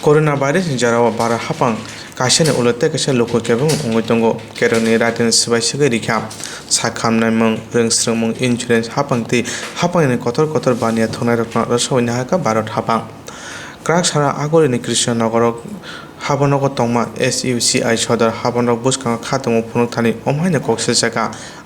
Corona ভাইরাस जेराव बारा हापां कासेने उलते कासे लोको केबो ungoi tongo keroni ratin sibai sigai rikha sakhamnai mung ringsrung insurance hapangti hapangni kotor bania thonai rokna rasoina haka barot hapang krak sara agorini krishnanogor habonogo tongma SUCI sodar habonog buskang khatung phunuk thani omhaina kokse saka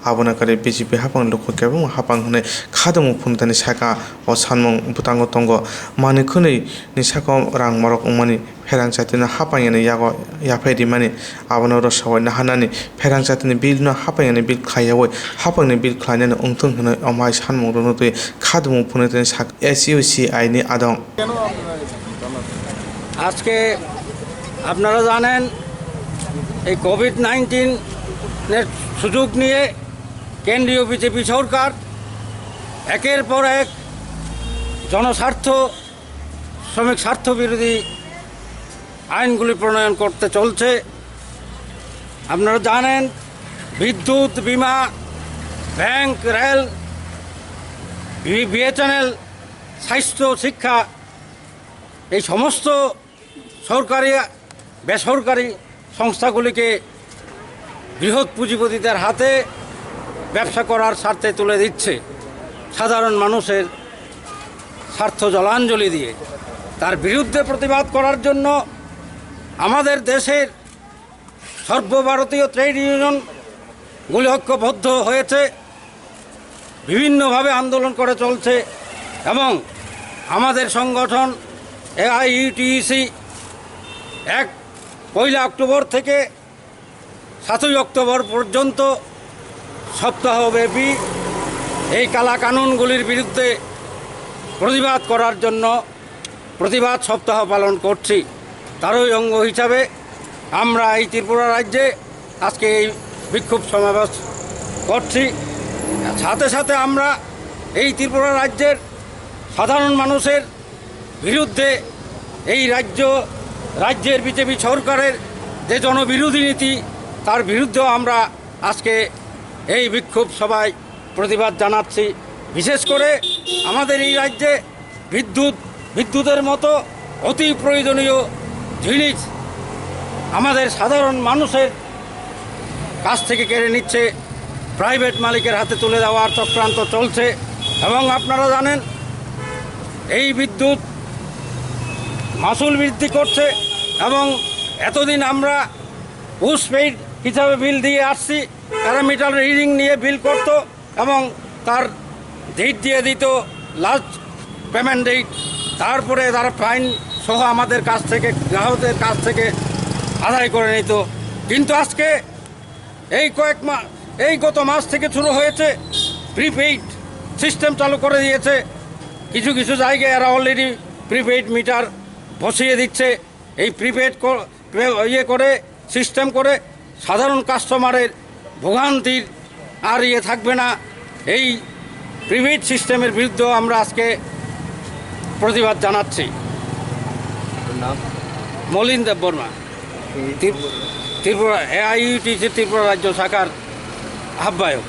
abonakari BJP hapang loko kebung hapang hne khadung phunuk thani saka o sanmung butango tongo manikhuni ni saka rang morok umani ferang chatina hapangani yago yafaidi mani abonoro sawana hanani ferang chatini bil no hapangani bil khayawai hapangni bil khlainani ungtung hne omai sanmung ronotui khadung phunuk thani saka SUCI ni adong আজকে আপনারা জানেন এই COVID-19 এর সুযোগ নিয়ে কেন্দ্রীয় BJP সরকার একের পর এক জনস্বার্থ শ্রমিক স্বার্থ বিরোধী আইনগুলি প্রণয়ন করতে চলছে। আপনারা জানেন বিদ্যুৎ, বিমা, ব্যাংক, রেল, বিএসএনএল, স্বাস্থ্য, শিক্ষা এই সমস্ত সরকারি বেসরকারি সংস্থাগুলিকে বৃহৎ পুঁজিপতিদের হাতে ব্যবসা করার স্বার্থে তুলে দিচ্ছে সাধারণ মানুষের স্বার্থ জলাঞ্জলি দিয়ে। তার বিরুদ্ধে প্রতিবাদ করার জন্য আমাদের দেশের সর্বভারতীয় ট্রেড ইউনিয়নগুলি ঐক্যবদ্ধ হয়েছে, বিভিন্নভাবে আন্দোলন করে চলছে এবং আমাদের সংগঠন AIUTC 1 অক্টোবর থেকে 7 অক্টোবর পর্যন্ত সপ্তাহব্যাপী এই কালা কানুনগুলির বিরুদ্ধে প্রতিবাদ করার জন্য প্রতিবাদ সপ্তাহ পালন করছি। তারই অঙ্গ হিসাবে আমরা এই ত্রিপুরা রাজ্যে আজকে এই বিক্ষোভ সমাবেশ করছি। সাথে সাথে আমরা এই ত্রিপুরা রাজ্যের সাধারণ মানুষের বিরুদ্ধে এই রাজ্যের বিজেপি সরকারের যে জনবিরোধী নীতি তার বিরুদ্ধেও আমরা আজকে এই বিক্ষোভ সভায় প্রতিবাদ জানাচ্ছি। বিশেষ করে আমাদের এই রাজ্যে বিদ্যুতের মতো অতি প্রয়োজনীয় জিনিস আমাদের সাধারণ মানুষের কাছ থেকে কেড়ে নিচ্ছে, প্রাইভেট মালিকের হাতে তুলে দেওয়ার চক্রান্ত চলছে। এবং আপনারা জানেন এই বিদ্যুৎ মাসুল বৃদ্ধি করছে এবং এতদিন আমরা পোস্টপেইড হিসাবে বিল দিয়ে আসছি, তারা মিটার রিডিং নিয়ে বিল করত এবং তার ডেট দিয়ে দিত, লাস্ট পেমেন্ট ডেট, তারপরে তারা ফাইন সহ আমাদের কাছ থেকে গ্রাহকদের কাছ থেকে আদায় করে নিত। কিন্তু আজকে এই গত মাস থেকে শুরু হয়েছে প্রিপেইড সিস্টেম চালু করে দিয়েছে। কিছু জায়গায় এরা অলরেডি প্রিপেইড মিটার বসিয়ে দিচ্ছে। এই প্রিপেড করে সিস্টেম করে সাধারণ কাস্টমারের ভোগান্তির আর থাকবে না। এই প্রিপেড সিস্টেমের বিরুদ্ধেও আমরা আজকে প্রতিবাদ জানাচ্ছি। মলিন দেববর্মা, ত্রিপুরা AIUTC ত্রিপুরা রাজ্য শাখার আহ্বায়ক।